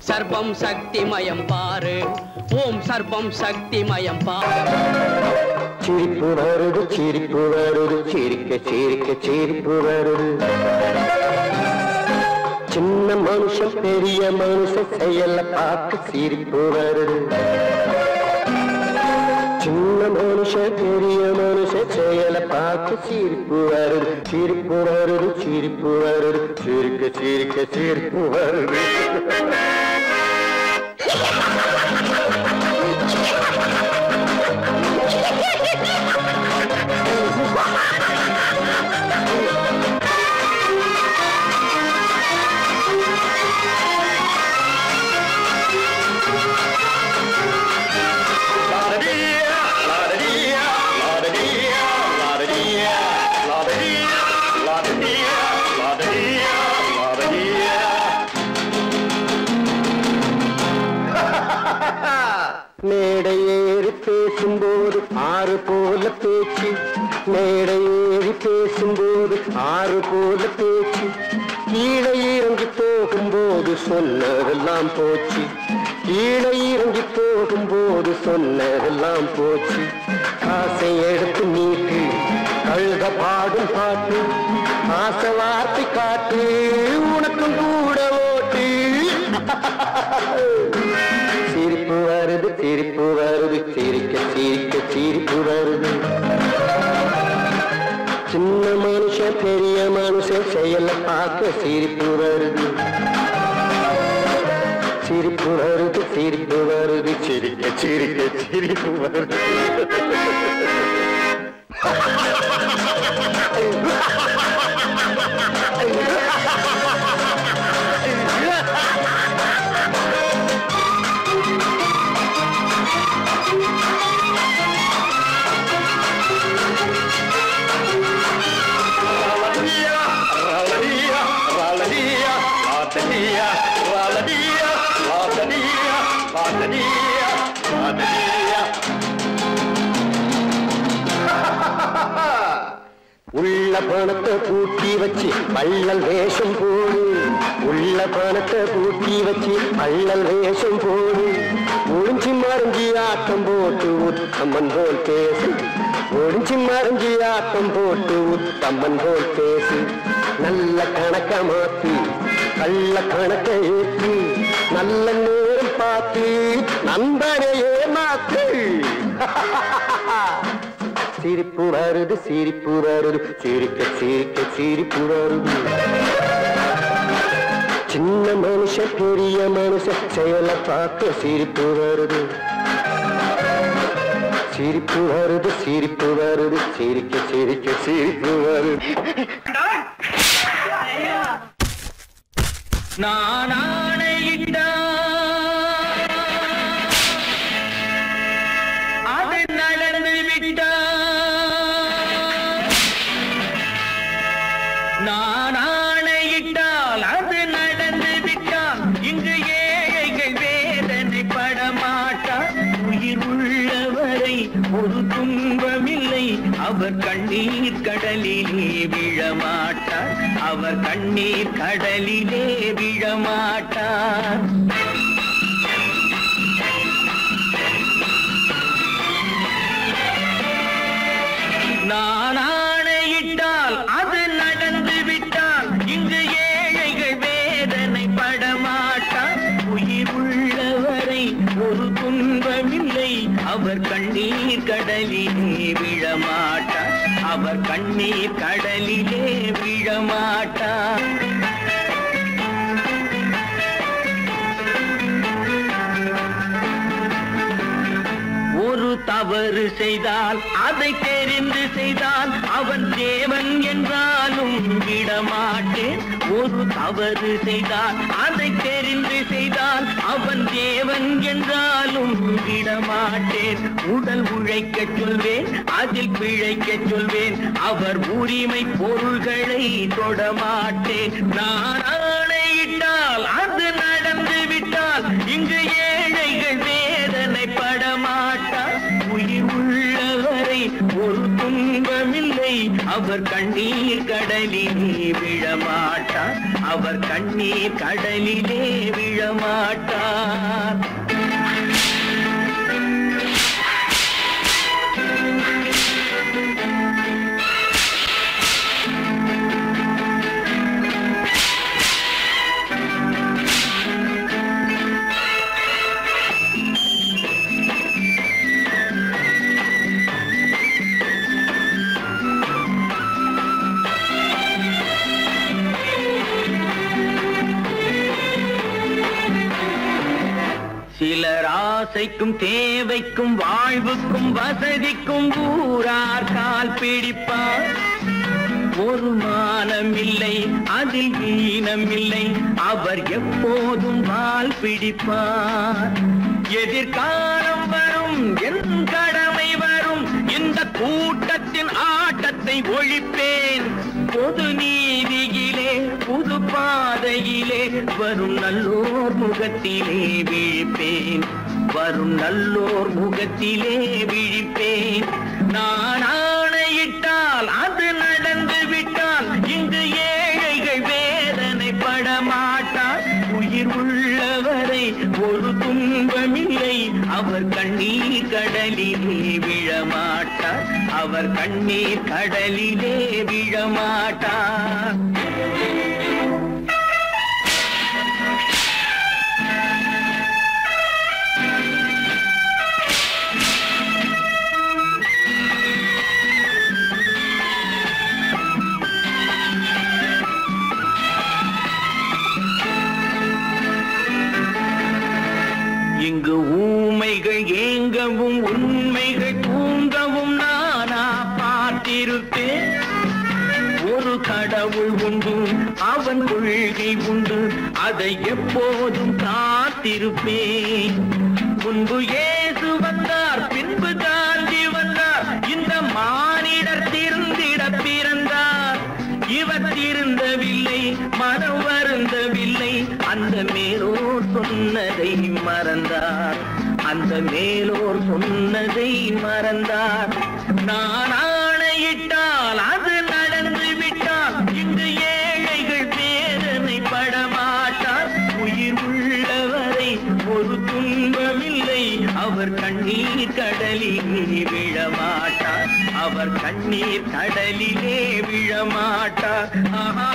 சர்வம் சக்திமயம் பாரு ஓம் சர்வம் சக்திமயம் பாரு சிரிப்பு வருது சிரிப்பு வருது சிரிக்க சிரிக்க சிரிப்பு வருது சின்ன மனுஷன் பெரிய மனுஷன் செயல பார்த்து சிரிப்பு வருது சின்ன மனுஷன் பெரிய மனுஷன் செயல பார்த்து சிரிப்பு வருது சிரிப்பு வருது சிரிப்பு வருது சிரிக்க சிரிக்க சிரிப்பு வருது மேடை ஏறி பேசும்போது ஆறு போல பேச்சு மேடை ஏறி பேசும்போது ஆறு போல பேச்சு கீழே இறங்கி போகும்போது சொன்னதெல்லாம் போச்சு கீழே இறங்கி போகும்போது சொன்னதெல்லாம் போச்சு காசை எடுத்து நீட்டு கழுத பாடும் பாட்டு ஆசை வார்த்தை காட்டு உனக்கும் கூட ஓட்டு சிரிப்பு வருது சிரிப்பு வருது சிரிக்க சிரிக்க சிரிப்பு வருது சின்ன மனுஷன் பெரிய மனுஷன் செயல பார்க்க சிரிப்பு வருது சிரிப்பு வருது சிரிப்பு வருது சிரிக்க சிரிக்க சிரிப்பு வருது உள்ள பணத்தை பூட்டி வச்சு பள்ளல் வேஷம் போடு உள்ள பணத்தை பூட்டி வச்சு பள்ளல் வேஷம் போடு ஒளிஞ்சி மறைஞ்சி ஆட்டம் போட்டு உத்தம்மன் போல் பேசு ஒளிஞ்சி மறைஞ்சி ஆட்டம் போட்டு உத்தம்மன் போல் பேசு நல்ல கணக்க மாத்தி கள்ள கணக்க ஏற்றி நல்ல நேரம் பார்த்து நண்பனையே மாத்து சிரிப்பு வருது சிரிப்பு வருது சிரிக்க சிரிக்க சிரிப்பு வருது சின்ன மனுஷன் பெரிய மனுஷன் செயல பார்க்க சிரிப்பு வருது சிரிப்பு வருது சிரிப்பு வருது சிரிக்க சிரிக்க சிரிப்பு வருது நான் ஆணையிட்டா அது நடந்து விட்டா நான் ஆணையிட்டால் அது நடந்து விட்டால் இங்கு ஏழைகள் வேதனை படமாட்டார் உயிர் உள்ளவரை ஒரு துன்பமில்லை அவர் கண்ணீர் கடலிலே விழமாட்டார் அவர் கண்ணீர் கடலிலே விழமாட்டார் நான் ஆணையிட்டால் அது நடந்து விட்டால் இங்கு ஏழைகள் வேதனை படமாட்டார் உயிர் உள்ளவரை ஒரு துன்பமில்லை அவர் கண்ணீர் கடலிலே விழமாட்டார் அவர் கண்ணீர் கடலிலே விழமாட்டார் ஒரு தவறு செய்தால் அதை தெரிந்து செய்தால் அவன் தேவன் என்றாலும் விடமாட்டேன் ஒரு தவறு செய்தால் அதை தெரிந்து செய்தால் அவன் தேவன் என்றாலும் விடமாட்டேன் உடல் உழைக்க சொல்வேன் அதில் பிழைக்க சொல்வேன் அவர் உரிமை பொருள்களை தொடமாட்டேன் நான் ஆணையிட்டால் அது நடந்து விட்டால் இங்கு ஏழைகள் வேதனை படமாட்டார் உயிர் உள்ளவரை ஒரு துன்பமில்லை அவர் கண்ணீர் கடலிலே விழமாட்டார் அவர் கண்ணீர் கடலிலே விழமாட்டார் சிலர் ஆசைக்கும் தேவைக்கும் வாழ்வுக்கும் வசதிக்கும் ஊரார் கால் பிடிப்பார் ஒரு மானமில்லை அதில் ஈனமில்லை அவர் எப்போதும் வால் பிடிப்பார் எதிர்காலம் வரும் என் கடமை வரும் இந்த கூட்டத்தின் ஆட்டத்தை ஒழிப்பேன் பொது நீதியிலே புது பாதையிலே வரும் நல்லோர் முகத்திலே விழிப்பேன் வரும் நல்லோர் முகத்திலே விழிப்பேன் நான் ஆணையிட்டால் அது நடந்து விட்டால் இங்கு ஏழைகள் வேதனைப்பட மாட்டார் உயிர் உள்ளவரை ஒரு துன்பமில்லை அவர் கண்ணீர் கடலிலே விழமாட்டார் அவர் கண்ணீர் கடலிலே விழமாட்டார் இங்கு ஊமைகள் ஏங்கவும் உண்மைகள் தூங்கவும் நானா பார்த்திருப்பேன் ஒரு கடவுள் உண்டு அவன் கொள்கை உண்டு அதை எப்போதும் காத்திருப்பேன் முன்பு இயேசு வந்தார் பின்பு காந்தி வந்தார் இந்த மானிடர் திருந்திட பிறந்தார் இவர் திருந்தவில்லை மனம் வருந்தவில்லை அந்த மேலோர் சொன்னதை மறந்தார் அந்த மேலோர் சொன்னதை மறந்தார் நான் ஆணையிட்டால் அது நடந்து விட்டால் இங்கு ஏழைகள் வேதனைப்பட மாட்டார் உயிர் உள்ளவரை ஒரு துன்பமில்லை அவர் கண்ணீர் கடலிலே விழமாட்டார் அவர் கண்ணீர் கடலிலே விழமாட்டார் ஆஹா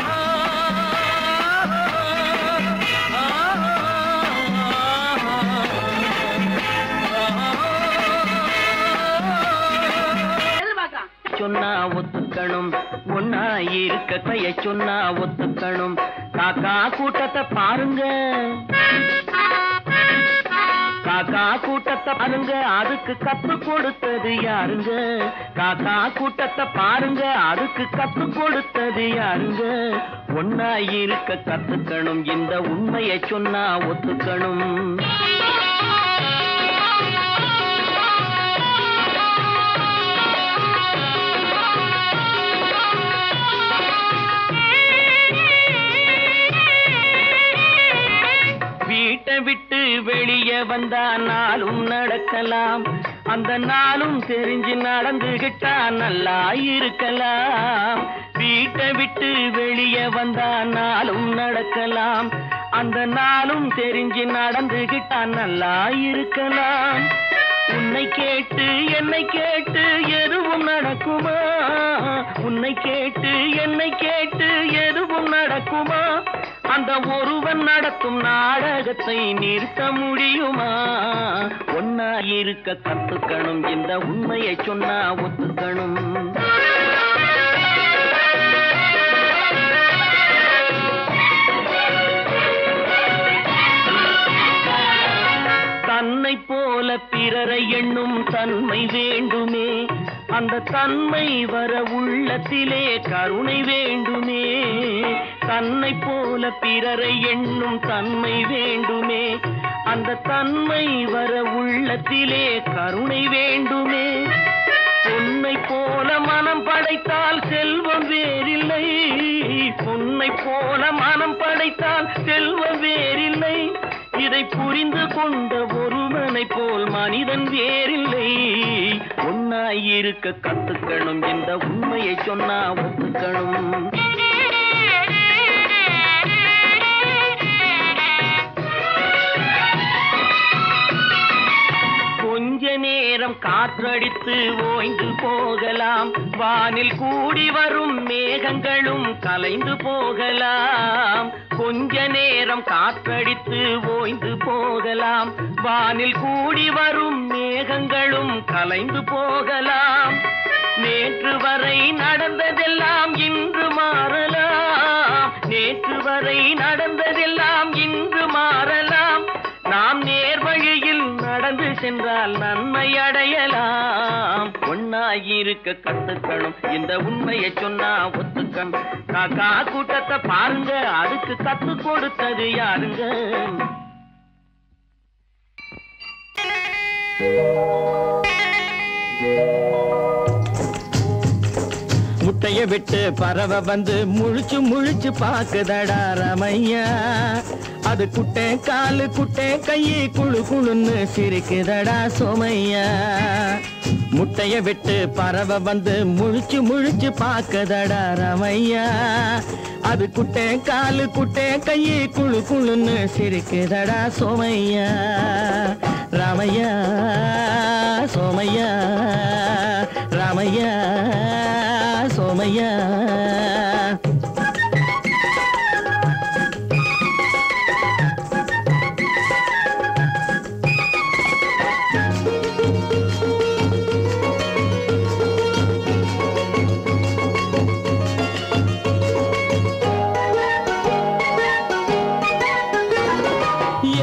சொன்னா ஒத்துக்கணும் ஒன்னா இருக்க கைய சொன்னா ஒத்துக்கணும் காக்கா கூட்டத்தை பாருங்க காக்கா கூட்டத்தை பாருங்க அதுக்கு கத்து கொடுத்தது யாருங்க காக்கா கூட்டத்தை பாருங்க அதுக்கு கத்து கொடுத்தது யாருங்க ஒன்னா இருக்க கத்துக்கணும் இந்த உண்மையை சொன்னா ஒத்துக்கணும் வீட்டை விட்டு வெளியே வந்தா நாளும் நடக்கலாம் அந்த நாளும் தெரிஞ்சு நடந்துகிட்டா நல்லா இருக்கலாம் வீட்டை விட்டு வெளியே வந்தா நாளும் நடக்கலாம் அந்த நாளும் தெரிஞ்சு நடந்துகிட்டா நல்லா இருக்கலாம் உன்னை கேட்டு என்னை கேட்டு எதுவும் நடக்குமா உன்னை கேட்டு என்னை கேட்டு எதுவும் நடக்குமா அந்த ஒருவன் நடத்தும் நாடகத்தை நிறுத்த முடியுமா ஒன்னா இருக்க கத்துக்கணும் இந்த உண்மையை சொன்னா ஒத்துக்கணும் தன்னை போல பிறரை எண்ணும் தன்மை வேண்டுமே அந்த தன்மை வர உள்ளத்திலே கருணை வேண்டுமே தன்னை போல பிறரை எண்ணும் தன்மை வேண்டுமே அந்த தன்மை வர உள்ளத்திலே கருணை வேண்டுமே பொன்னை போல மனம் படைத்தால் செல்வம் வேறில்லை பொன்னை போல மனம் படைத்தால் செல்வம் வேறில்லை இதை புரிந்து கொண்ட ஒருவனை போல் மனிதன் வேறில்லை ஒன்னாய் இருக்க கத்துக்கணும், இந்த உண்மையை சொன்னா ஒத்துக்கணும். கொஞ்ச நேரம் காற்றடித்து ஓய்ந்து போகலாம், வானில் கூடி வரும் மேகங்களும் கலைந்து போகலாம். கொஞ்ச நேரம் காற்றடித்து ஓய்ந்து போகலாம், வானில் கூடி வரும் மேகங்களும் கலைந்து போகலாம். நேற்று வரை நடந்ததெல்லாம் இன்று மாறலாம், நேற்று வரை நடந்ததெல்லாம் இன்று மாறலாம். நாம் நேர்வழியில் நடந்து சென்றால் நன்மை அடையலாம். ஒன்னாயிருக்க கத்துக்கணும், இந்த உண்மையை சொன்னா ஒத்துக்கணும். காக்கா கூட்டத்தை பாருங்க, அதுக்கு கத்து கொடுத்தது யாருங்க? முட்டைய விட்டு பறவை வந்து முழிச்சு முழிச்சு பாக்குதடா ரமையா. அது குட்டை காலு குட்டை கையை குழு குழுன்னு சிரிக்குதடா சோமையா. முட்டைய விட்டு பறவை வந்து முழிச்சு முழிச்சு பாக்குதடா ரமையா. அது குட்டை காலு குட்டை கையை குழு குழுன்னு சிரிக்குதடா சோமையா. ராமையா சோமையா, ராமையா சோமையா.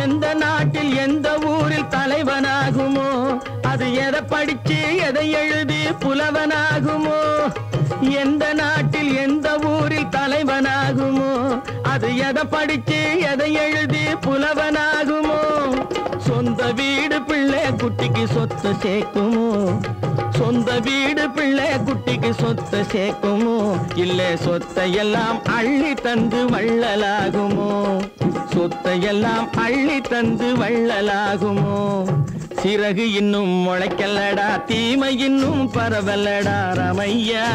எந்த நாட்டில் எந்த ஊரில் தலைவனாகுமோ, அது எதை படிச்சு எதை எழுதி புலவனாகுமோ. எந்த நாட்டில் எந்த ஊரில் தலைவனாகுமோ, அது எதை படிச்சு எதை எழுதி புலவனாகுமோ. சொந்த வீடு பிள்ளை குட்டிக்கு சொத்து சேர்க்குமோ, சொந்த வீடு பிள்ளை குட்டிக்கு சொத்து சேர்க்குமோ. இல்ல சொத்தையெல்லாம் அள்ளி தந்து வள்ளலாகுமோ, சொத்தையெல்லாம் அள்ளி தந்து வள்ளலாகுமோ. சிறகு இன்னும் முளைக்கல்லடா, தீமை இன்னும் பரவலடா ரமையா.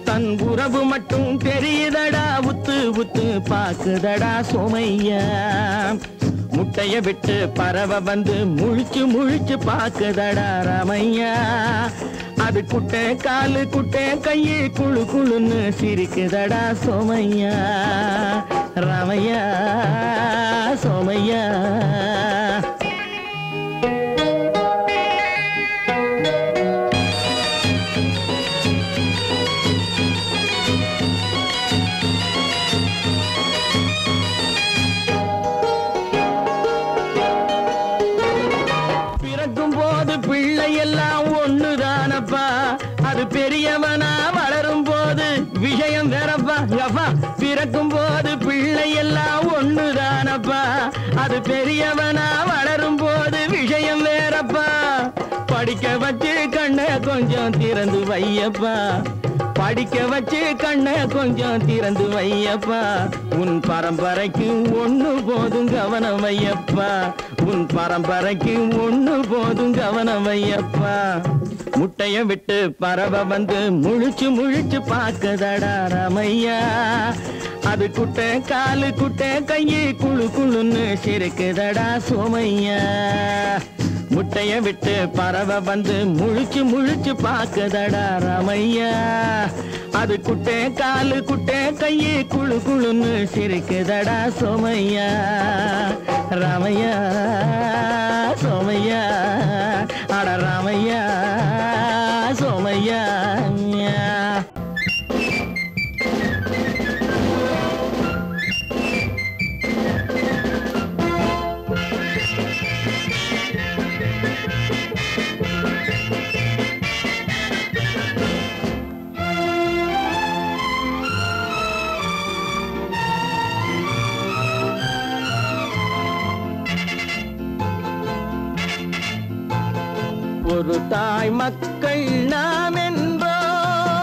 தன் உறவு மட்டும் தெரியுதடா, உத்து உத்து பாக்குதடா சோமையா. முட்டைய விட்டு பறவை வந்து முழிச்சு முழிச்சு பாக்குதடா ரமையா. அது குட்டை காலு குட்டை கையை குழு குழுன்னு சிரிக்குதடா சோமையா. ரமையா சோமையா. பிள்ளையெல்லாம் ஒண்ணுதானப்பா, அது பெரியவனா வளரும் போது விஷயம் வேறப்பா. பிறக்கும் போது பிள்ளையெல்லாம் ஒண்ணுதானப்பா, அது பெரியவனா வளரும் போது விஷயம் வேறப்பா. படிக்க வச்சு கண்ணை கொஞ்சம் திறந்து வையப்பா, படிக்க வச்சு கண்ணை கொஞ்சம் திறந்து வையப்பா. உன் பரம்பரைக்கு ஒண்ணு போதும் கவனம் வையப்பா, உன் பரம்பரைக்கு ஒண்ணு போதும் கவனம் வையப்பா. முட்டைய விட்டு பறவை வந்து முழிச்சு முழிச்சு பாக்குதடா ரமையா. அது குட்டை காலு குட்டை கையை குழு குழுன்னு சிரிக்குதடா சோமையா. முட்டைய விட்டு பறவை வந்து முழிச்சு முழிச்சு பாக்குதடா ரமையா. அது குட்டை காலு குட்டை கையை குழு குழுன்னு சிரிக்குதடா சோமையா. ராமையா சோமையா, அட ராமையா சோமையா. ஒரு தாய் மக்கள் நாம் என்போம்,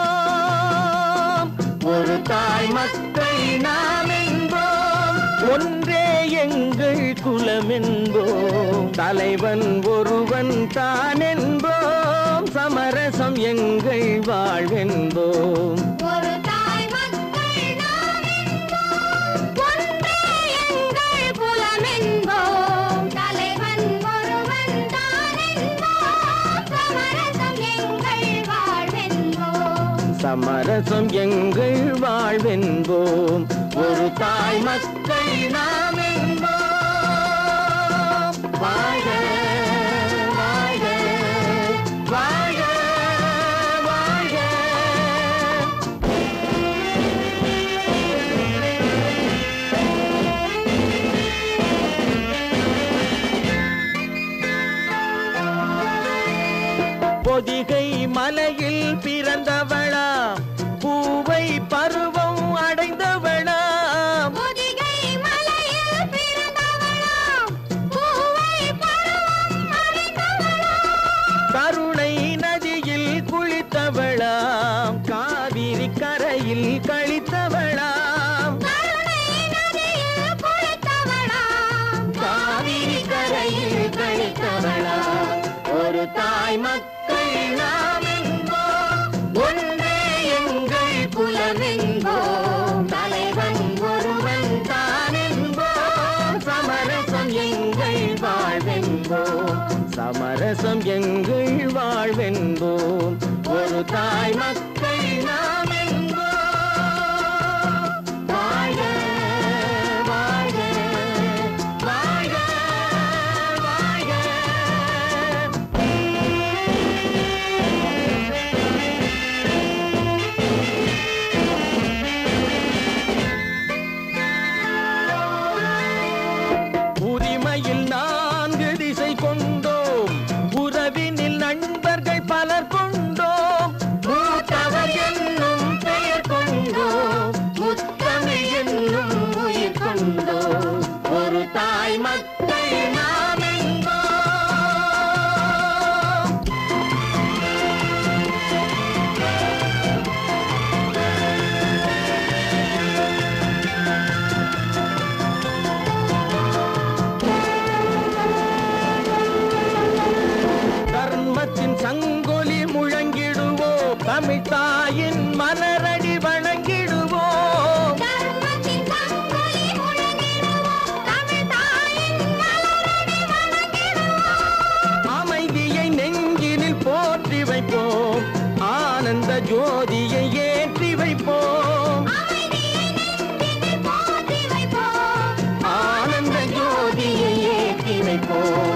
ஒரு தாய் மக்கள் நாம் என்போம். ஒன்றே எங்கள் குலம் என்போம், தலைவன் ஒருவன் தான் என்போம். சமரசம் எங்கள் வாழ்வென்போம். ஒரு தாய் மக்கள் நாம் என்போம், ஒன்றே எங்கள் குலம் என்போம், தலைவன் ஒருவன் தான் என்போம், சமரசம் எங்கள் வாழ்வென்போம். சமரசம் எங்கள் வாழ்வென்போம். ஒரு தாய் மக்கள் நாம் என்போம். வாழ்க வாழ்க வாழ்க வாழ்க. பொதிகை மலையில் பிறந்தவளா, பூவை பருவம் அடைந்தவளா, பொதிகை மலையில் பிறந்தவளாம், பூவை பருவம் அடைந்தவளாம், கருணை நதியில் குளித்தவளாம், காவிரி கரையில் கழித்தவளாம், கருணை நதியில் குளித்தவளாம், காவிரி கரையில் கழித்தவளாம். ஒரு தாய் மக்கள் நாம் என்போம், ஒன்றே எங்கள் குலம் என்போம், தலைவன் ஒருவன் தான் என்போம், சமரசம் எங்கள் வாழ்வென்போம். சமரசம் எங்கள் வாழ்வென்போம். ஒரு தாய் மக்கள் நாம் என்போம். வாழ்க வாழ்க வாழ்க வாழ்க. உரிமையில் 4 திசை கொண்டோம், உறவினில் நண்பர்கள் பலர் கொண்டோம், மூத்தவர் என்னும் பெயர் கொண்டோம், முத்தமிழ் என்னும் உயிர் கொண்டோம். ஒரு தாய் மக்கள் நாம் என்போம். தர்மத்தின் சங்கொலி முழங்கிடுவோம், தமிழ் தாயின் மலரடி வணங்கிடுவோம். தர்மத்தின் சங்கொலி முழங்கிடுவோம், தமிழ் தாயின் மலரடி வணங்கிடுவோம், அமைதியை நெஞ்சினில் போற்றி வைப்போம், ஆனந்த ஜோதியை ஏற்றி வைப்போம், அமைதியை நெஞ்சினில் போற்றி வைப்போம், ஆனந்த ஜோதியை ஏற்றி வைப்போம்.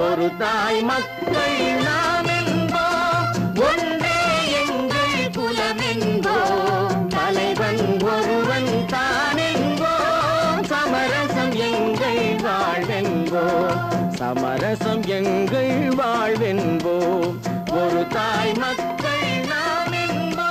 ஒரு தாய் மக்கள் நாம் என்போம், ஒன்றே எங்கள் குலம் என்போம், தலைவன் ஒருவன் தான் என்போம், சமரசம் எங்கள் வாழ்வென்போம். சமரசம் எங்கள் வாழ்வென்போம். ஒரு தாய் மக்கள் நாம் என்போம்.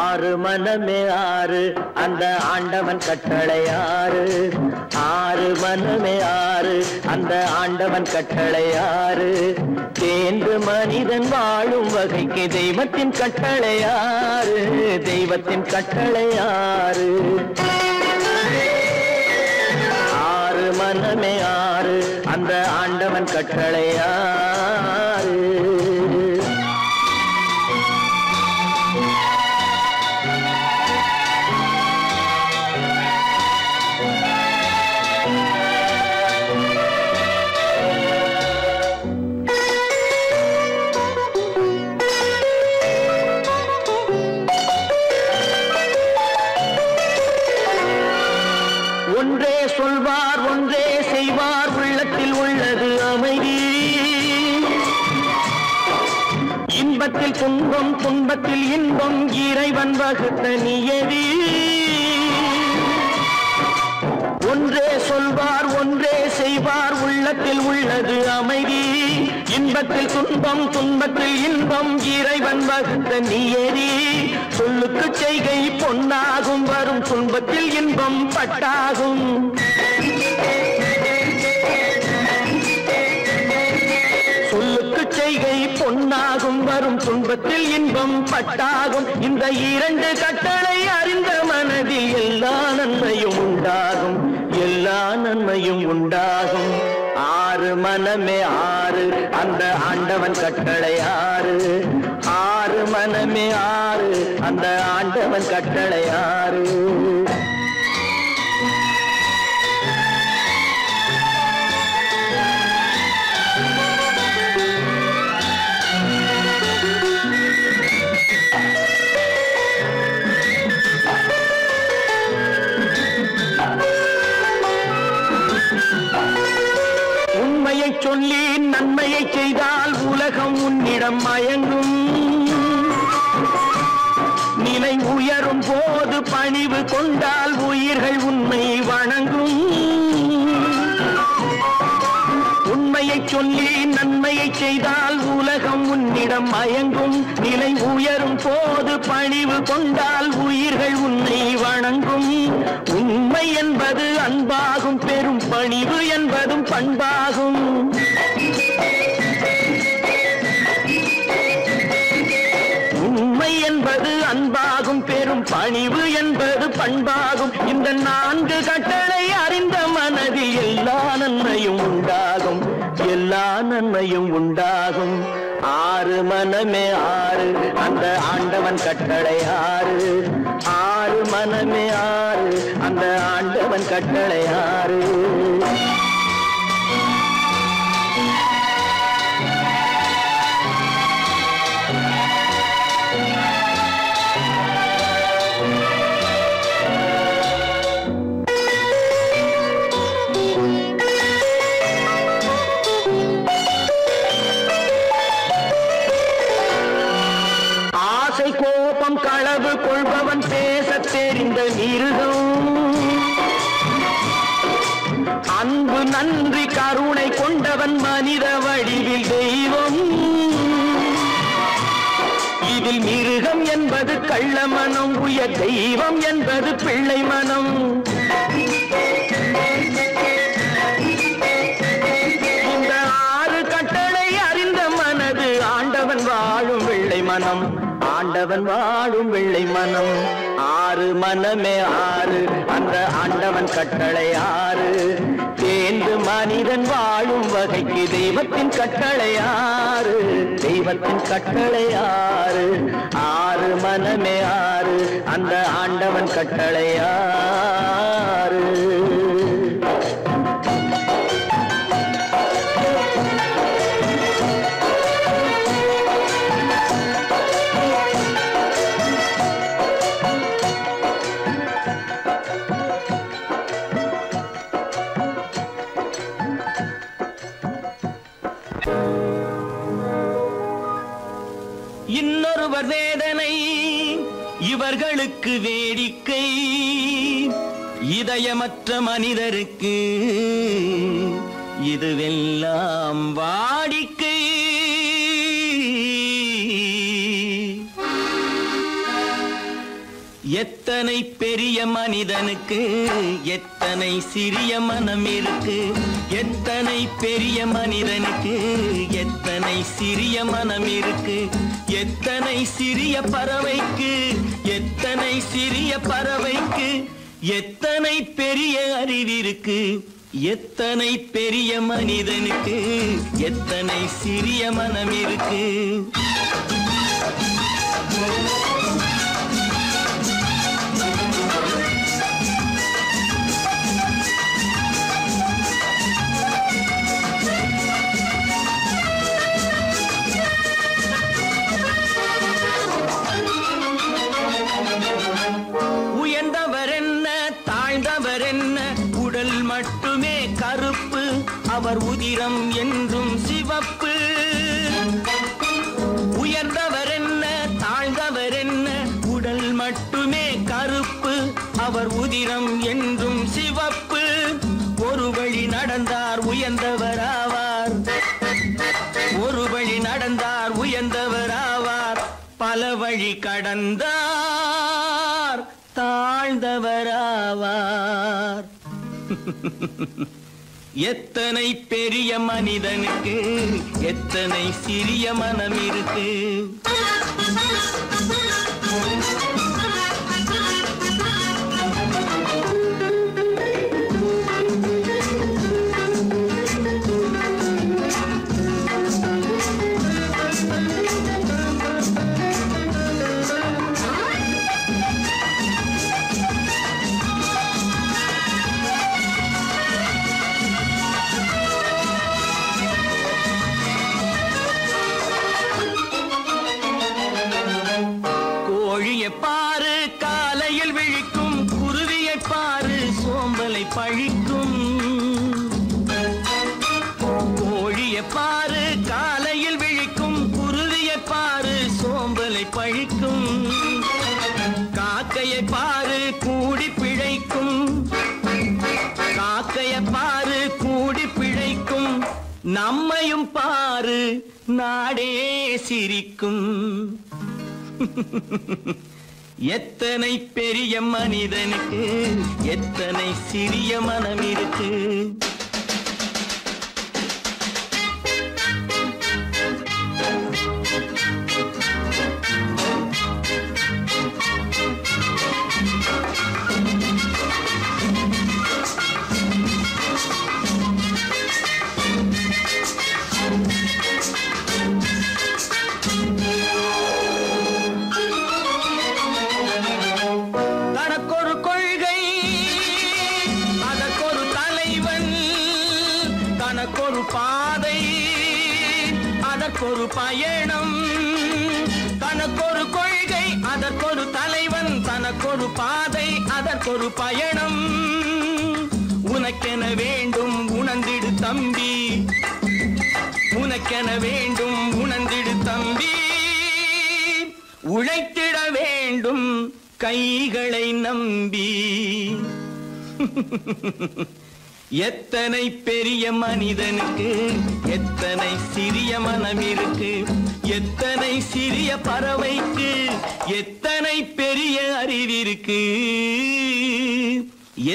ஆறு மனமே ஆறு, அந்த ஆண்டவன் கட்டளை ஆறு. ஆறு மனமே ஆறு, அந்த ஆண்டவன் கட்டளை ஆறு. தேர்ந்து மனிதன் வாழும் வகைக்கு தெய்வத்தின் கட்டளை ஆறு, தெய்வத்தின் கட்டளை ஆறு. ஆறு மனமே ஆறு, அந்த ஆண்டவன் கட்டளை ஆறு. ஒன்றே சொல்வார், ஒன்றே செய்வார், உள்ளத்தில் உள்ளது அமைதி. இன்பத்தில் துன்பம், துன்பத்தில் இன்பம், இறைவன் வகுத்த நியதி. ஒன்றே சொல்வார், ஒன்றே செய்வார், செய்வார் உள்ளத்தில் உள்ளது அமைதி. இன்பத்தில் துன்பம் துன்பத்தில் இன்பம் இறைவன் வகுத்த நியதி. சொல்லுக்கு செய்கை பொன்னாகும் வரும் துன்பத்தில் இன்பம் பட்டாகும். சொல்லுக்கு செய்கை பொன்னாகும் வரும் துன்பத்தில் இன்பம் பட்டாகும். இந்த இரண்டு கட்டளை அறிந்த மனதில் எல்லா நன்மையும் உண்டாகும், எல்லா நன்மையும் உண்டாகும். ஆறு மனமே ஆறு அந்த ஆண்டவன் கட்டளை ஆறு. ஆறு மனமே ஆறு அந்த ஆண்டவன் கட்டளை ஆறு. உண்மையை சொல்லி நன்மையை செய்தால் உலகம் உன்னிடம் மயங்கும். நிலை உயரும் போது பணிவு கொண்டால் உயிர்கள் உன்னை வணங்கும். உண்மையை சொல்லி நன்மையை செய்தால் உலகம் உன்னிடம் மயங்கும். நிலை உயரும் போது பணிவு கொண்டால் உயிர்கள் உன்னை வணங்கும். உண்மை என்பது அன்பாகும், பெரும் பணிவு என்பதும் பண்பாகும். உண்மை என்பது அன்பாகும், பெரும் பணிவு என்பது பண்பாகும். இந்த நான்கு கட்டளை அறிந்த மனதில் எல்லா நன்மையும் உண்டாகும், எல்லா நன்மையும் உண்டாகும். ஆறு மனமே ஆறு அந்த ஆண்டவன் கட்டளை ஆறு. ஆறு மனமே ஆறு அந்த ஆண்டவன் கட்டளை ஆறு. கோபம் களவு கொள்பவன் பேசத் தெரிந்த மிருகம். அன்பு நன்றி கருணை கொண்டவன் மனித வடிவில் தெய்வம். இதில் மிருகம் என்பது கள்ள மனம், உயர் தெய்வம் என்பது பிள்ளை மனம். இந்த ஆறு கட்டளை அறிந்த மனது ஆண்டவன் வாழும் வெள்ளை மனம், ஆண்டவன் வாழும் வெள்ளை மனம். ஆறு மனமே ஆறு அந்த ஆண்டவன் கட்டளை ஆறு. தேர்ந்து மனிதன் வாழும் வகைக்கு தெய்வத்தின் கட்டளை ஆறு, தெய்வத்தின் கட்டளை ஆறு. ஆறு மனமே ஆறு அந்த ஆண்டவன் கட்டளை ஆறு. இன்னொருவர் வேதனை இவர்களுக்கு வேடிக்கை. இதயமற்ற மனிதருக்கு இதுவெல்லாம் வாடிக்கை. எத்தனை பெரிய மனிதனுக்கு எத்தனை சிறிய மனம் இருக்கு. எத்தனை பெரிய மனிதனுக்கு எத்தனை சிறிய மனம் இருக்கு. எத்தனை சிறிய பறவைக்கு எத்தனை சிறிய பறவைக்கு எத்தனை பெரிய அறிவிருக்கு. எத்தனை பெரிய மனிதனுக்கு எத்தனை சிறிய மனம் இருக்கு. உயர்ந்தவர் என்ன தாழ்ந்தவர் என்ன, உடல் மட்டுமே கருப்பு, அவர் உதிரம் என்றும் சிவப்பு. உயர்ந்தவர் என்ன தாழ்ந்தவர் என்ன, உடல் மட்டுமே கருப்பு, அவர் உதிரம் என்றும் சிவப்பு. ஒரு வழி நடந்தார் உயர்ந்தவராவார். ஒரு வழி நடந்தார் உயர்ந்தவராவார். பல வழி கடந்தார் தாழ்ந்தவராவார். எத்தனை பெரிய மனிதனுக்கு எத்தனை சிறிய மனம் இருக்கு. பாரு காலையில் விழிக்கும் குருவியை பாரு சோம்பலை பழிக்கும். கோழியை பாரு காலையில் விழிக்கும் குருவியை பாரு சோம்பலை பழிக்கும். காக்கையை பாரு கூடி பிழைக்கும். காக்கையை பாரு கூடி பிழைக்கும். நம்மையும் பாரு நாடே சிரிக்கும். எத்தனை பெரிய மனிதனுக்கு எத்தனை சிறிய மனம் இருக்கு. ஒரு பயணம் தனக்கொரு கொள்கை அதற்கொரு தலைவன் தனக்கொரு பாதை அதற்கொரு பயணம். உனக்கென வேண்டும் உணர்ந்திடு தம்பி. உனக்கென வேண்டும் உணர்ந்திடு தம்பி. உழைத்திட வேண்டும் கைகளை நம்பி. எத்தனை பெரிய மனிதனுக்கு எத்தனை சிறிய மனம் இருக்கு. எத்தனை சிறிய பறவைக்கு எத்தனை பெரிய அறிவிருக்கு.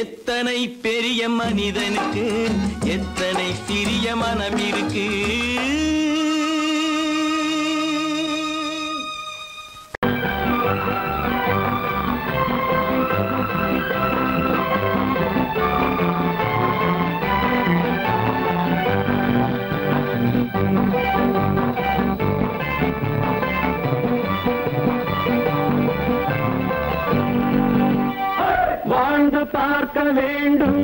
எத்தனை பெரிய மனிதனுக்கு எத்தனை சிறிய மனம் இருக்கு. வாழ்ந்து பார்க்க வேண்டும்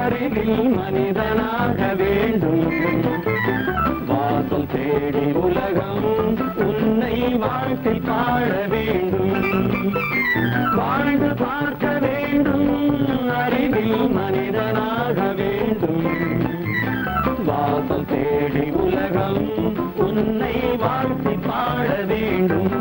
அறிவில் மனிதனாக வேண்டும். வாசல் தேடி உலகம் உன்னை வாழ்க்கை பாட வேண்டும். வாழ்ந்து பார்க்க வேண்டும் அறிவில் மனிதனாக வேண்டும். வாசல் தேடி உலகம் உன்னை வாழ்க்கை பாட வேண்டும்.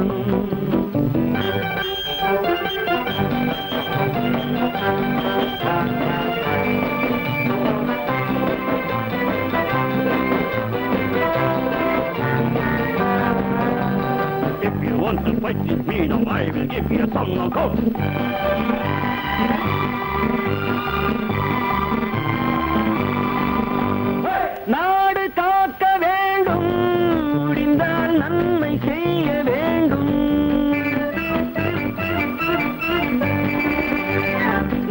If you want to fight this freedom, I will give you a song of hope. நாடு காக்க வேண்டும் முடிந்தால் நன்மை செய்ய வேண்டும்.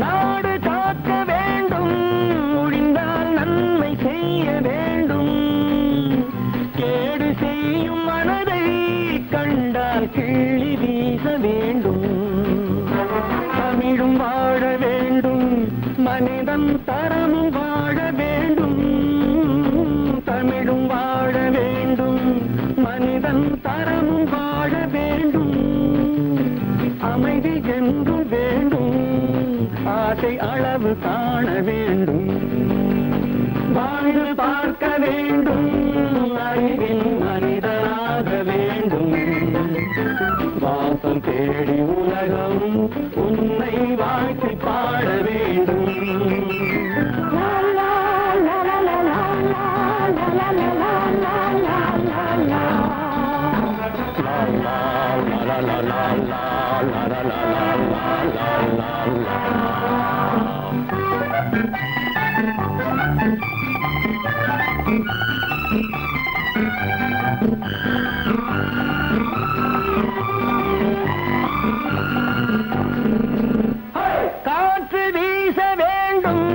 நாடு காக்க வேண்டும் முடிந்தால் நன்மை செய்ய வேண்டும். கேடு செய்யும் மனதை கண்டால் கிள்ளி வீச வேண்டும். தமிழும் வாழ வேண்டும் மனிதன் தரமும் வாழ வேண்டும். தமிழும் வாழ வேண்டும் மனிதன் தரமும் வாழ வேண்டும். அமைதி என்றும் வேண்டும் ஆசை அளவு காண வேண்டும். வாழ்ந்து பார்க்க வேண்டும் அறிவின் மனிதனாக வேண்டும். வாசம் தேடி உலகம் உன்னை வாழ்க்கை பாட வேண்டும். லா லா லா லா லா. காற்று வீச வேண்டும்,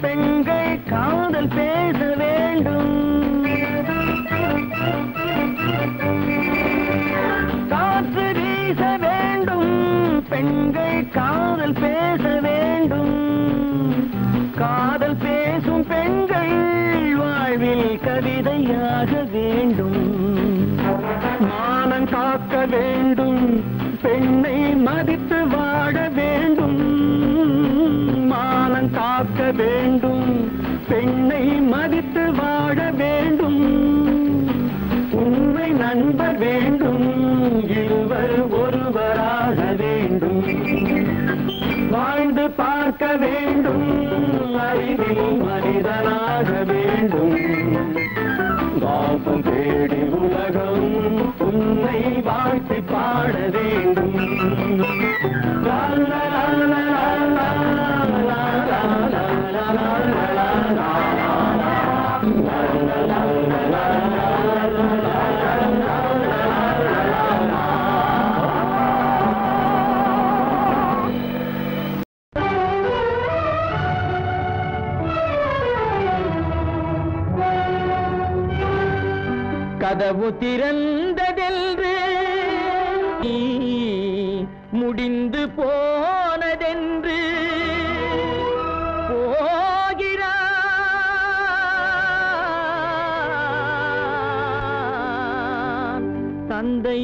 பெண்கள் காதல் பேச வேண்டும். காற்று வீச வேண்டும், பெண்கள் காதல் பேச வேண்டும். காதல் பேசும் பெண்கள் வாழ்வில் கவிதையாக வேண்டும். மானம் காக்க வேண்டும், பெண்ணை மதித்து வாழ வேண்டும். மானம் காக்க வேண்டும், பெண்ணை மதித்து வாழ வேண்டும். உண்மை நண்பர் வேண்டும், இருவர் ஒருவராக வேண்டும். வாழ்ந்து பார்க்க வேண்டும், அறிவில் மனிதனாக வேண்டும். வாசம் தேடி உலகம் உன்னை வாழ்த்தி பாட வேண்டும். லா லா லா லா லா லா லா லா லா லா லா. கதவு திறந்ததென்று முடிந்து போனதென்று போகிறான் தந்தை.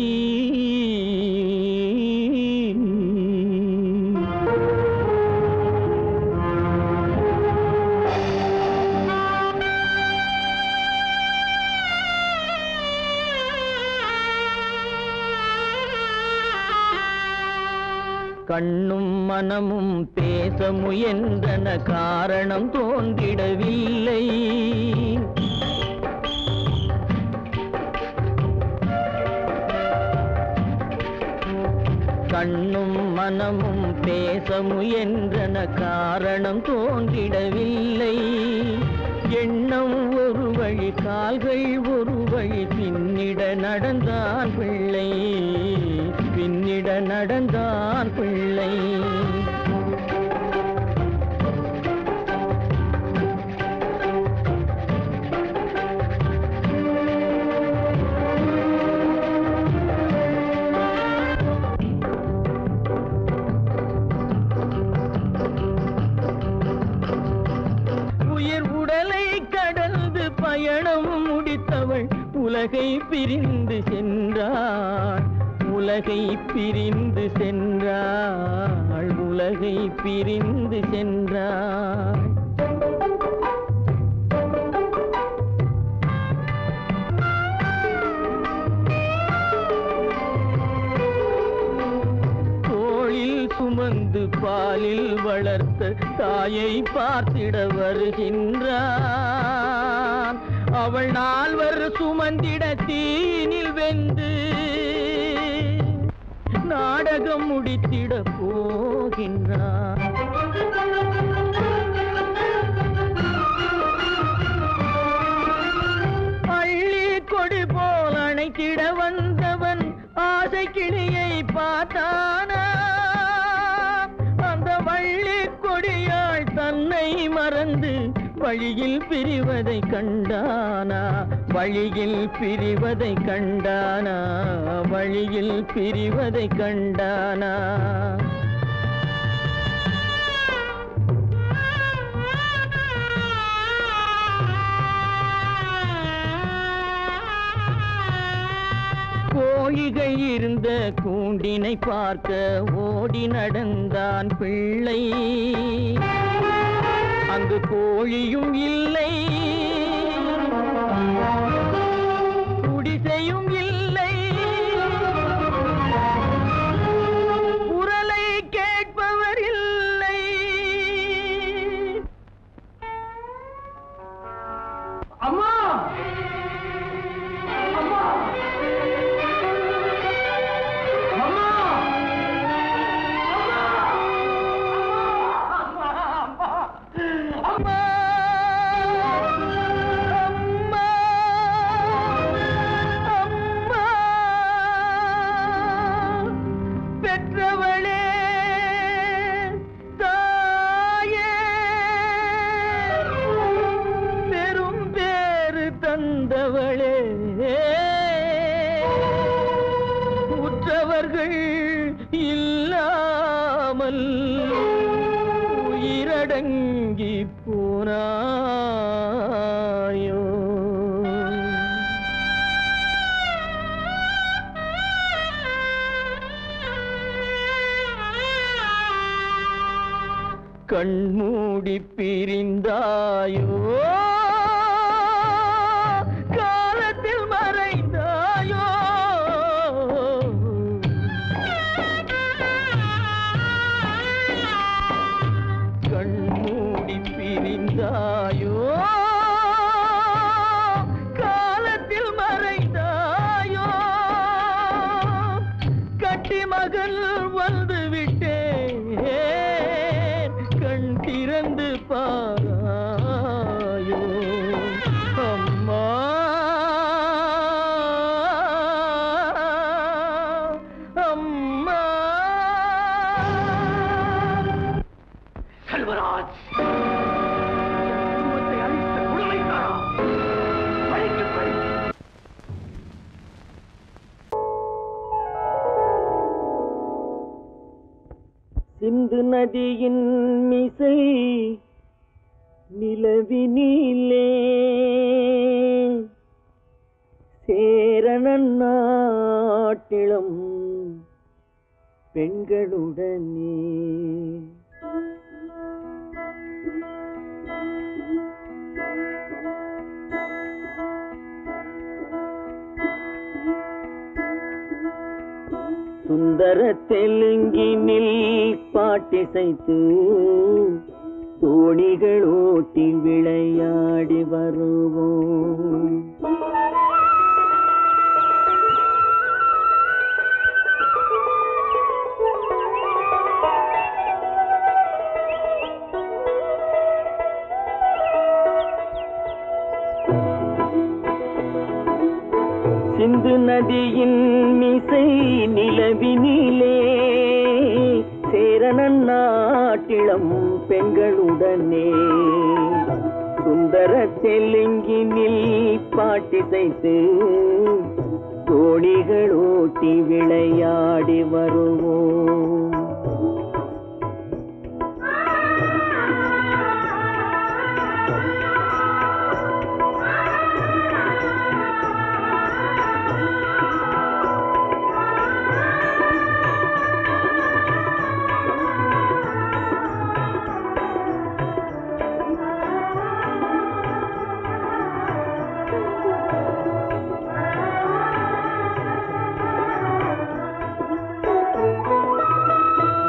கண்ணும் மனமும் பேச முயன்றன, காரணம் தோன்றிடவில்லை. கண்ணும் மனமும் பேச முயன்றன, காரணம் தோன்றிடவில்லை. எண்ணம் ஒரு வழி, கால்கள் ஒரு வழி, பின்னிட நடந்தான் பிள்ளை, பின்னிட நடந்தான் பிள்ளை. உயிர் உடலை கடந்து பயணம் முடித்தவள் உலகை பிரிந்து சென்றாள். உலகை பிரிந்து சென்றாள், உலகை பிரிந்து சென்றாள். தோளில் சுமந்து பாலில் வளர்த்த தாயை பார்த்திட வருகின்றான். அவள் நால்வர் சுமந்திட தீனில் வெந்து நாடகம் முடித்திட போகின்றான். அள்ளி கொடி போல் அணைத்திட வந்தவன் ஆசை கிளியை பார்த்தானா? அந்த வள்ளி கொடியாள் தன்னை மறந்து வழியில் பிரிவதை கண்டானா? வழியில் பிரிவதை கண்டானா? வழியில் பிரிவதை கண்டானா? கோழிகள் இருந்த கூண்டினை பார்க்க ஓடி நடந்தான் பிள்ளை. அங்கு கோழியும் இல்லை, குடிசையும் இல்லை, குரலை கேட்பவர் இல்லை. அம்மா அம்மா அம்மா வந்தவளே உற்றவர்கள் இல்லாமல் உயிரடங்கி போனாயோ கண்மூடி பிரிந்தாயோ காலத்தில் மறைந்தாயோ கண்மூடி பிரிந்தாயோ காலத்தில் மறைந்தாயோ கட்டி மகள் வந்து விட்டேன் கண் திறந்து பாராயோ அம்மா அம்மா செல்வராஜ் குடும்பத்தை அழித்த கொடுமைக்காரா பழிக்கு பழி சிந்து நதியின் மிசை நிலவினிலே சேரணன் நாட்டிளம் பெண்களுடனே சுந்தர தெலுங்கினில் பாட்டிசைத்து தோணிகள் ஓட்டி விளையாடி வருவோம் சிந்து நதியின் மிசை நிலவினிலே சேரணன் நாட்டிளம் பெண்களுடனே சுந்தர தெலுங்கினில் பாட்டிசைத்து தோணிகள் ஓட்டி விளையாடி வருவோம்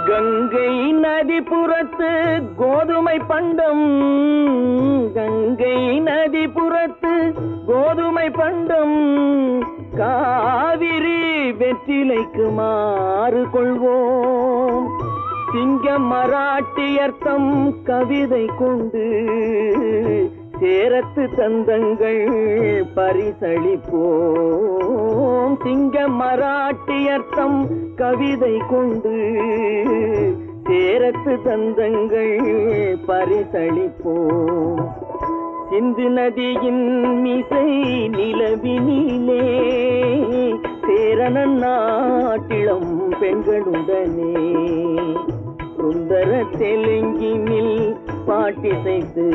கங்கை நதிபுறத்து கோதுமை பண்டம் கங்கை நதிபுறத்து கோதுமை பண்டம் காவிரி வெற்றிலைக்கு மாறு கொள்வோம் சிங்க மராட்டியர்த்தம் கவிதை கொண்டு சேரத்து தந்தங்கள் பரிசளிப்போம் சிங்க மராட்டியர்த்தம் கவிதை கொண்டு சேரத்து தந்தங்கள் பரிசளிப்போம் சிந்து நதியின் மிசை நிலவினிலே சேரணன் நாட்டிளம் பெண்களுடனே சுந்தர தெலுங்கினில் பாட்டிசைத்து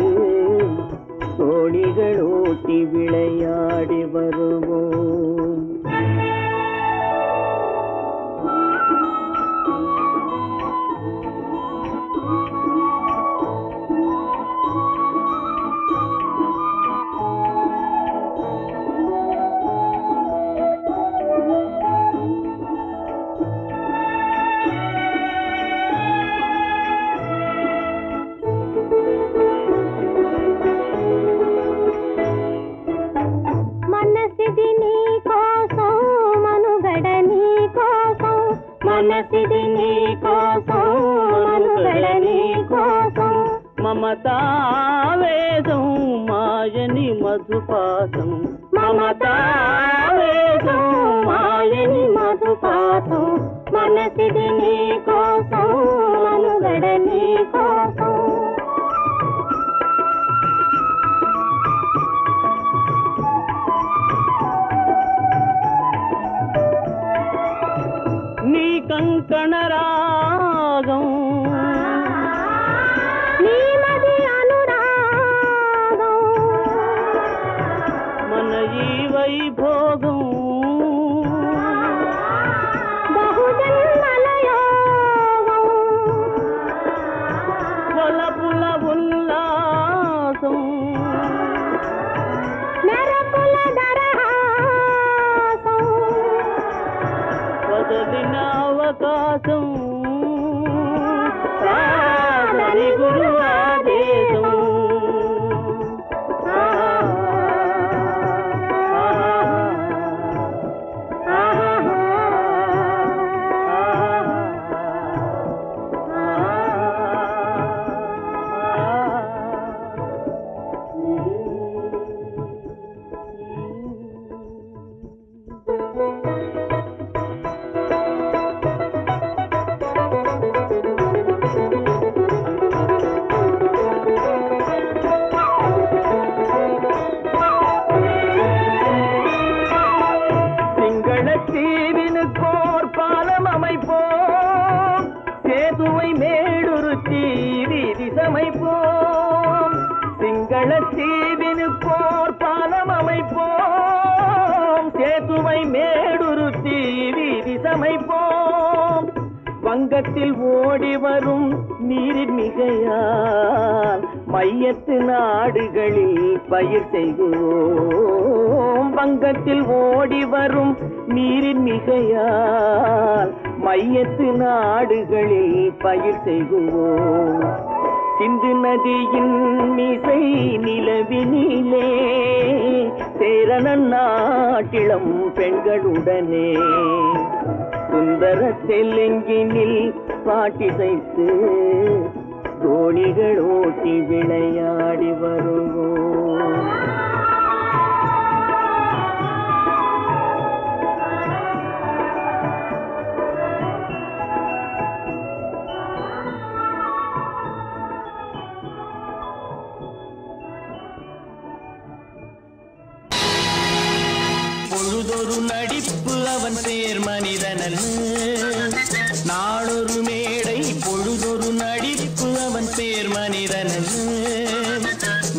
தோணிகள் ஓட்டி விளையாடி வருவோம் మనసిది నీ కోసం మనుగడ నీ కోసం మమతావేదం మాయని మధుపాసం మమతావేదం మాయని మధుపాసం మనసిది నీ కోసం మనుగడ నీ కోసం வைபோகம் వలపుల ఉల్లాసం మెరపుల దరహాసం వదలిన అవకాశం కాదని గురు ఆదేశం தீவினுக்கோர் பாலம் அமைப்போம் சேதுவை மேடுருத்தி வீதி சமைப்போம் சிங்கள தீவினுக்கோர் பாலம் அமைப்போம் சேதுவை மேடுருத்தி வீதி சமைப்போம் வங்கத்தில் ஓடி வரும் நீரின் மிகையால் மையத்து நாடுகளில் பயிர் செய்கிறோம் வங்கத்தில் ஓடி வரும் நீரின் மிகையால் மையத்து நாடுகளில் பயிர் செய்கிறோம் சிந்து நதியின் மிசை நிலவினிலே சேரணன் நாட்டிளம் பெண்களுடனே சுந்தர தெலுங்கினில் பாட்டிசைத்து தோணிகள் ஓட்டி விளையாடி வருவோம் பொழுதொரு நடிப்பு அவன் பேர் மனிதனல்ல நாளொரு மேடை பொழுதொரு நடிப்பு அவன் பேர் மனிதனல்ல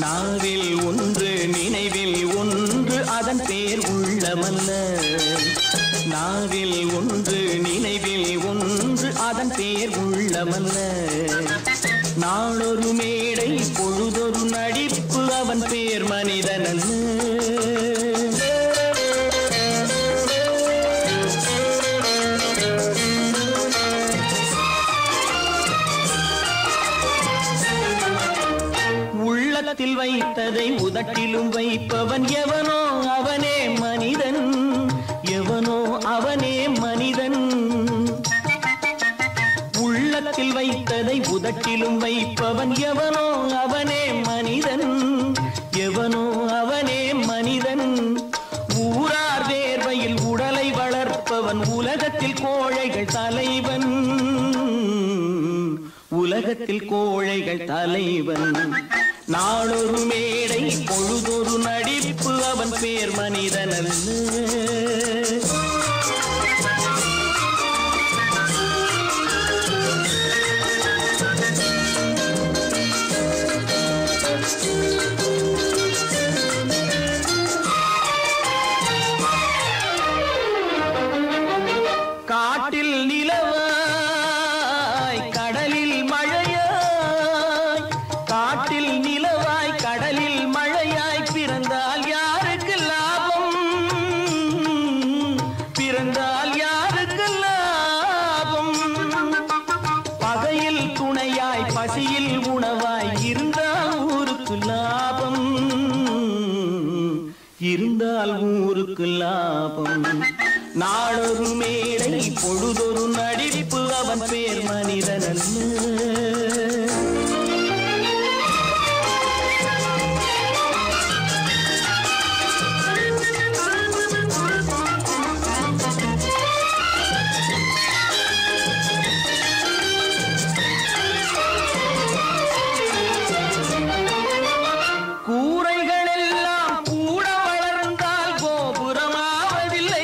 நாவில் ஒன்று நினைவில் ஒன்று அதன் பேர் உள்ளமல்ல நாவில் ஒன்று நினைவில் ஒன்று அதன் பேர் உள்ளமல்ல நாளொரு மேடை பொழுதொரு நடிப்பு அவன் பேர் மனிதனல்ல உள்ளத்தில் வைத்ததை உதட்டிலும் வைப்பவன் எவனோ அவனே மனிதன் எவனோ அவனே மனிதன் உள்ளத்தில் வைத்ததை உதட்டிலும் வைப்பவன் எவனோ அவனே மனிதன் எவனோ அவனே மனிதன் ஊரார் வேர்வையில் உடலை வளர்ப்பவன் உலகத்தில் கோழைகள் தலைவன் உலகத்தில் கோழைகள் தலைவன் நாளொரு மேடை பொழுதொரு நடிப்பு அவன் பேர் மனிதனல்ல காட்டில் நிலவாய் கடலில் மழையாய் காட்டில் நிலவாய் கடலில் மழையாய் பிறந்தால் யாருக்கு லாபம் பிறந்தால் யாருக்கு லாபம் பகையில் துணையாய் பசியில் உணவாய் இருந்தால் ஊருக்கு லாபம் இருந்தால் ஊருக்கு லாபம் நாளொரு மேடை பொழுதொரு நடிப்பு அவன் பேர் மனிதனல்ல கூரைகள் எல்லாம் கூட வளர்ந்தால் கோபுரமாவதில்லை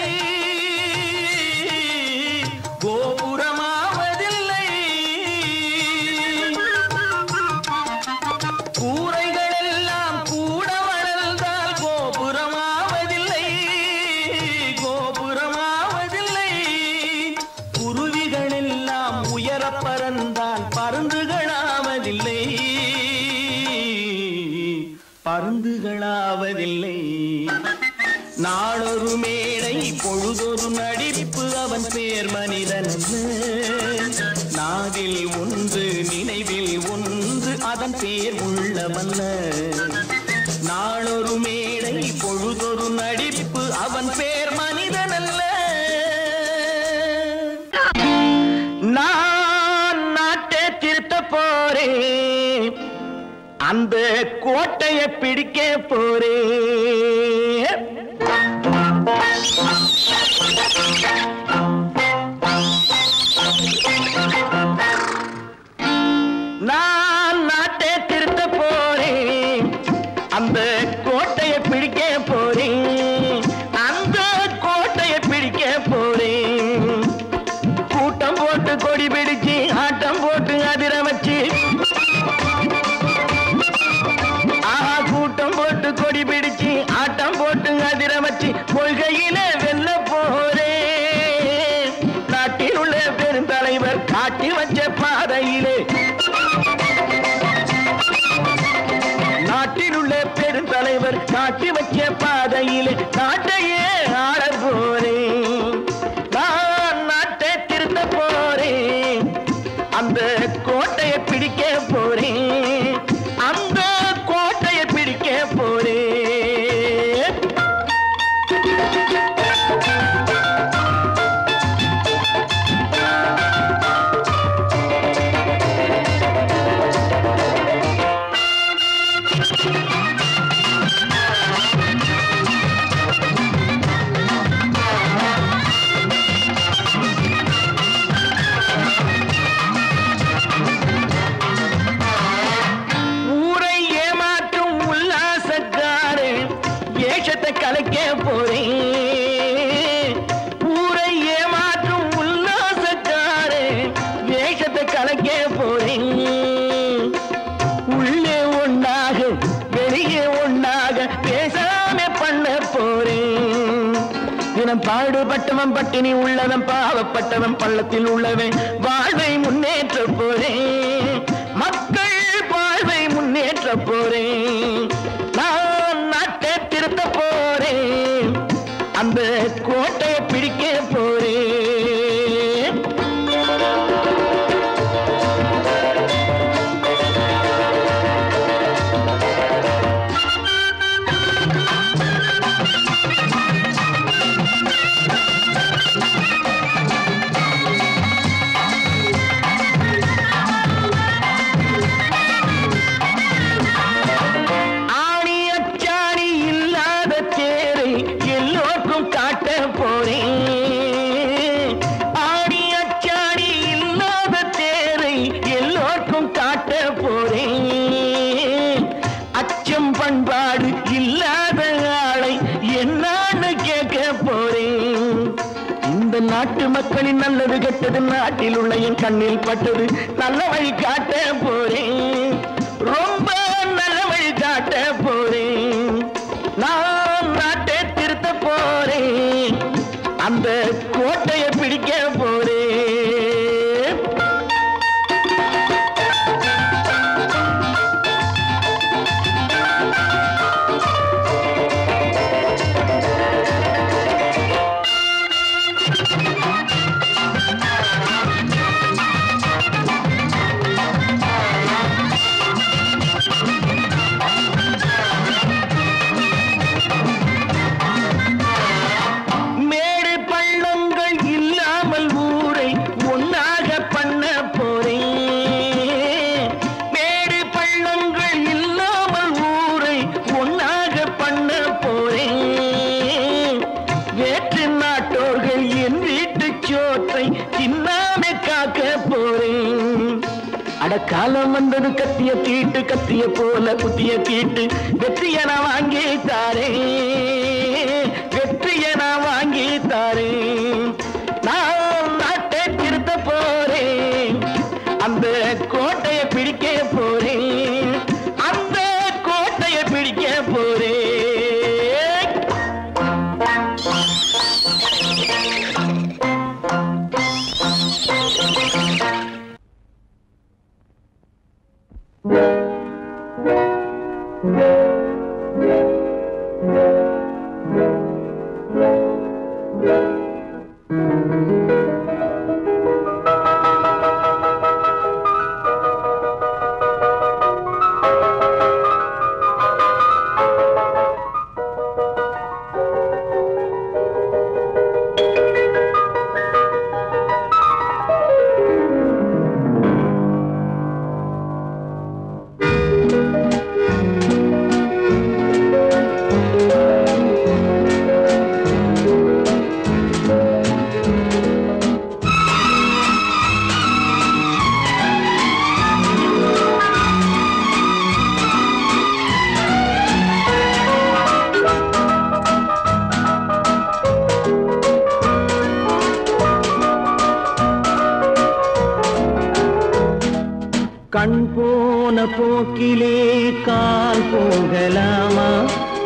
நாளொரு மேடை பொழுதொரு நடிப்பு அவன் பேர் மனிதன் நாவில் ஒன்று நினைவில் ஒன்று அதன் பேர் உள்ளவன் நாளொரு மேடை பொழுதொரு நடிப்பு அவன் பேர் மனிதன் அல்ல நான் நாட்டை திருத்த போறேன் அந்த கோட்டையை பிடிக்க போறேன் நான் நாட்டை திருத்த போறேன் அந்த கோட்டையை பிடிக்க போறேன் அந்த கோட்டையை பிடிக்க போறேன் கூட்டம் போட்டு கொடி பிடிச்சு ஆட்டம் போட்டு அதிர வச்சு கூட்டம் போட்டு கொடி பிடிச்சு ஆட்டம் போட்டு அதிர வச்சு கொள்கையில வெல்ல போறேன் நாட்டில் உள்ள பெருந்தலைவர் காட்டி வச்ச பாதையிலே நாட்டில் உள்ள பெருந்தலைவர் காட்டி வச்ச பாதையிலே நாட்டையே ஆள போறேன் நான் நாட்டை திருத்த போறேன் அந்த கோட்டையை பிடிக்க போறேன் அந்த கோட்டையை பிடிக்க போறேன் கலைக்க போறேன் ஊரை ஏமாற்றும் உல்லாசக்காரே வேஷத்தை கலைக்க போறேன் உள்ளே ஒன்னாக வெளியே ஒன்னாக பேசாம பண்ண போறேன் தினம் பாடுபட்டவன் பட்டினி உள்ளவன் பாவப்பட்டவன் பள்ளத்தில் உள்ளவன் வாழ்வை முன்னேற்ற போறேன் மக்கள் வாழ்வை முன்னேற்ற போறேன் நான் நாட்டை திருத்த போறேன் அந்த கோட்டையை பிடிக்க போறேன் பண்பாடு இல்லாத ஆளை என்னான்னு கேட்க போறேன் இந்த நாட்டு மக்களின் நல்லது கெட்டது நாட்டில் உள்ள என் கண்ணில் பட்டது நல்ல வழி காட்ட போறேன் ரொம்ப நல்ல வழி காட்ட போறேன் நான் நாட்டை திருத்த போறேன் அந்த கோட்டையை பிடிக்க போறேன் காலம் வந்தது கத்திய தீட்டு கத்திய போல குத்திய தீட்டு வெற்றியை நான் வாங்கி தாரேன் வெற்றியை நான் வாங்கி தாரேன் நான் நாட்டை திருத்த போறேன் அந்த கோட்டையை பிடிக்க போறேன் அந்த கோட்டையை பிடிக்க போறேன் கண் போன போக்கிலே கால் போகலாமா,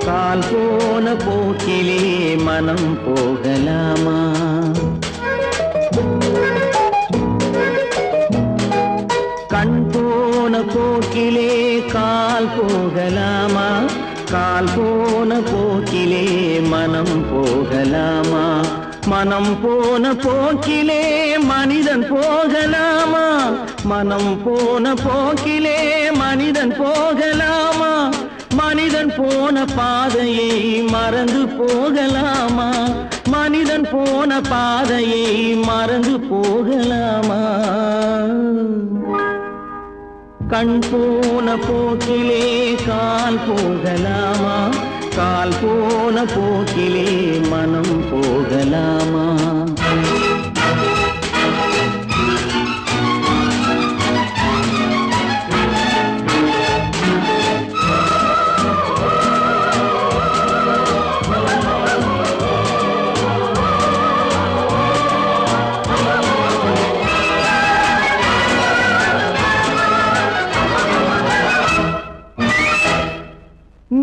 கால் போன போக்கிலே மனம் போகலாமா? கண் போன போக்கிலே கால் போகலாமா, கால் போன போக்கிலே மனம் போகலாமா? மனம் போன போக்கிலே மனிதன் போகலாமா, மனம் போன போக்கிலே மனிதன் போகலாமா? மனிதன் போன பாதையை மறந்து போகலாமா, மனிதன் போன பாதையை மறந்து போகலாமா? கண் போன போக்கிலே கால் போகலாமா, கால் போன போக்கிலே மனம் போகலாமா?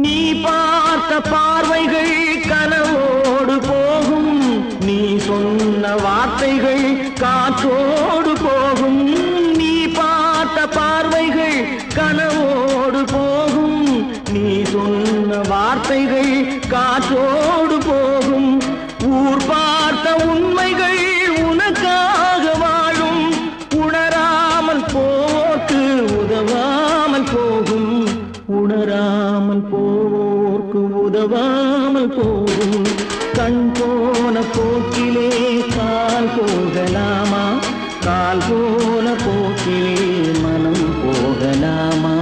நீ பார்த்த பார்வைகள் கனவோடு போகும், நீ சொன்ன வார்த்தைகள் காற்றோடு போகும். நீ பார்த்த பார்வைகள் கனவோடு போகும், நீ சொன்ன வார்த்தைகள் காற்றோடு போகும். ஊர் பார்த்த உண்மைகள் உனக்காக வாழும், உணராமல் போக்கு உதவாமல் போகும், உணராமல் போக்கு உதவாமல் போகும். கண் போன போக்கிலே கால் போகலாமா, கால் போன போக்கிலே மனம் போகலாமா?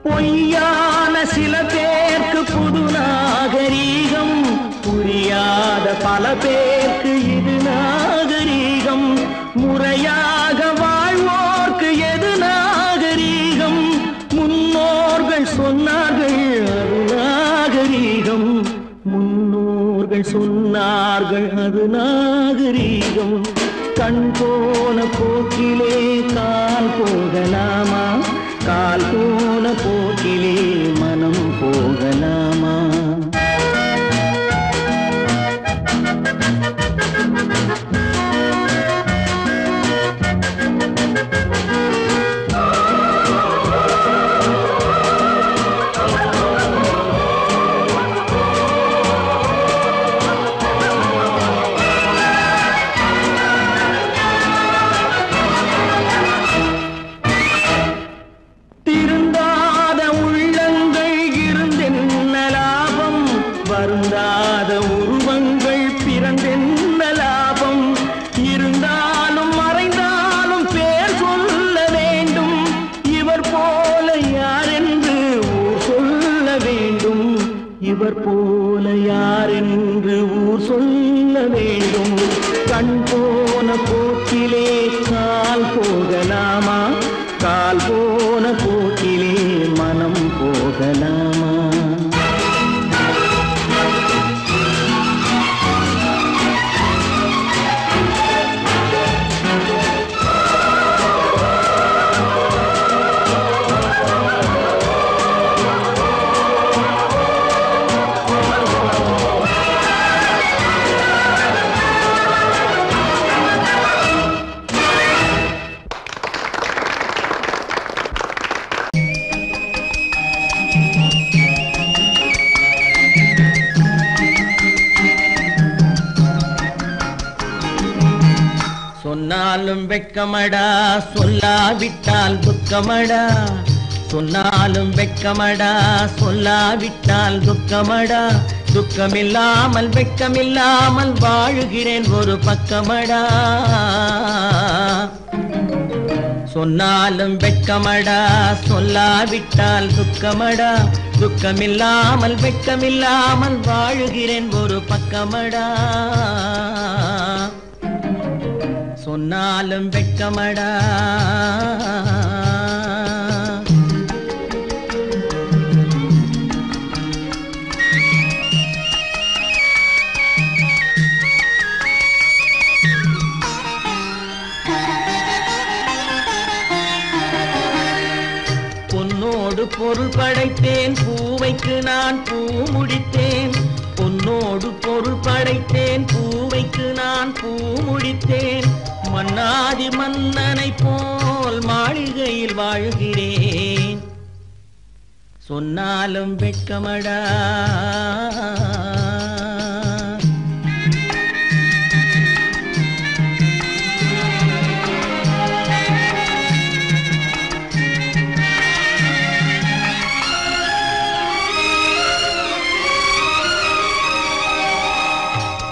பொய்யான சில பேருக்கு புது நாகரீகம், புரியாத பல பேருக்கு இது நாகரீகம். முறையாக வாழ்வோர்க்கு எது நாகரீகம்? முன்னோர்கள் சொன்னார்கள் அது நாகரீகம், முன்னோர்கள் சொன்னார்கள் அது நாகரீகம். கண் போன போக்கிலே கால் போகலாமா, கால் போன போக்கிலே மனம் போகலாமா? திருந்தாத உள்ளங்கள் இருந்தென்ன லாபம், வருந்தாத உருவங்கள் பிறந்தென்ன லாபம்? இருந்தாலும் மறைந்தாலும் பேர் சொல்ல வேண்டும், இவர் போல யாரென்று ஊர் சொல்ல வேண்டும், இவர் போல யாரென்று ஊர் சொல்ல வேண்டும். கண் போன போக்கிலே கால் போகலாமா, கால் போன போக்கிலே மனம் போகலாமா? சொன்னாலும் வெட்கமடா, சொல்லாவிட்டால் துக்கமடா. சொன்னாலும் வெட்கமடா, சொல்லாவிட்டால் துக்கமடா. துக்கமில்லாமல் வெட்கமில்லாமல் வாழுகிறேன் ஒரு பக்கமடா. சொன்னாலும் வெட்கமடா, சொல்லாவிட்டால் துக்கமடா. துக்கமில்லாமல் வெட்கமில்லாமல் வாழுகிறேன் ஒரு பக்கமடா. சொன்னாலும் வெட்கமடா. பொன்னோடு பொருள் படைத்தேன், பூவைக்கு நான் பூ முடித்தேன். பொன்னோடு பொருள் படைத்தேன், பூவைக்கு நான் பூ முடித்தேன். மன்னாதி மன்னனை போல் மாளிகையில் வாழ்கிறேன். சொன்னாலும் வெட்கமடா.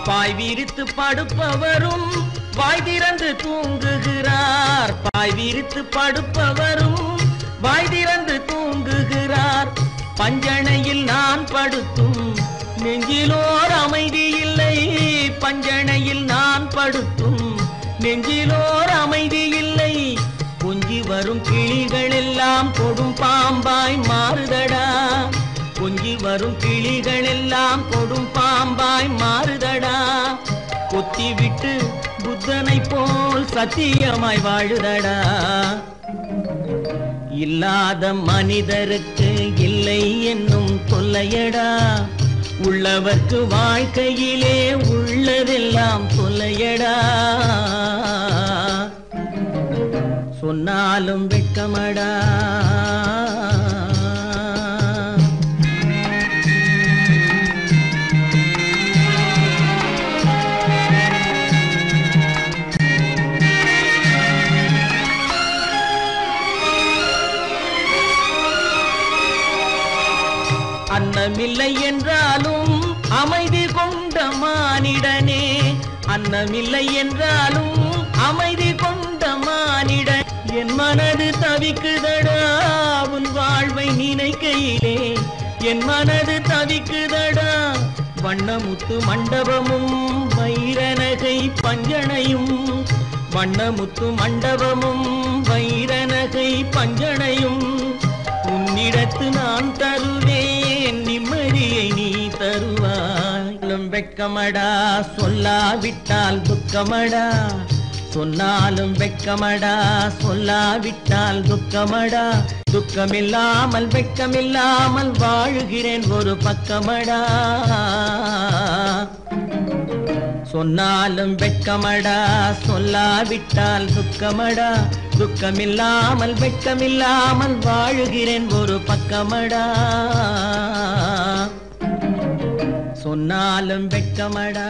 பாய் விரித்து படுப்பவரும் வாய் திறந்து தூங்குகிறார். பாய் விரித்து படுப்பவரும் வாய் திறந்து தூங்குகிறார். பஞ்சணையில் நான் படுத்தும் நெஞ்சிலோர் அமைதி இல்லை. பஞ்சணையில் நான் படுத்தும் நெஞ்சிலோர் அமைதி இல்லை. கொஞ்சி வரும் கிளிகள் எல்லாம் கொடும் பாம்பாய் மாறுதடா. கொஞ்சி வரும் கிளிகள் எல்லாம் கொடும் பாம்பாய் மாறுதடா. கொத்தி விட்டு புத்தனை போல் சத்தியமாய் வாழுதடா. இல்லாத மனிதருக்கு இல்லை என்னும் தொல்லையடா. உள்ளவர்க்கு வாழ்க்கையிலே உள்ளதெல்லாம் தொல்லையடா. சொன்னாலும் வெட்கமடா. அன்னமில்லை என்றாலும் அமைதி கொண்ட மானிடனே. அன்னமில்லை என்றாலும் அமைதி கொண்ட மானிடன். என் மனது தவிக்குதடா உன் வாழ்வை நினைக்கையிலே. என் மனது தவிக்குதடா. வண்ணமுத்து மண்டபமும் வைரநகை பஞ்சனையும். வண்ணமுத்து மண்டபமும் வைரநகை பஞ்சனையும். உன்னிடத்து நான் தருவேன், நிம்மதியை நீ தருவாய். வெட்கமடா, சொல்லாவிட்டால் துக்கமடா. சொன்னாலும் வெட்கமடா, சொல்லாவிட்டால் துக்கமடா. துக்கமில்லாமல் வெட்கமில்லாமல் வாழுகிறேன் ஒரு பக்கமடா. சொன்னாலும் வெட்கமடா, சொல்லாவிட்டால் துக்கமடா. துக்கமில்லாமல் வெட்கமில்லாமல் வாழுகிறேன் ஒரு பக்கமடா. சொன்னாலும் வெட்கமடா.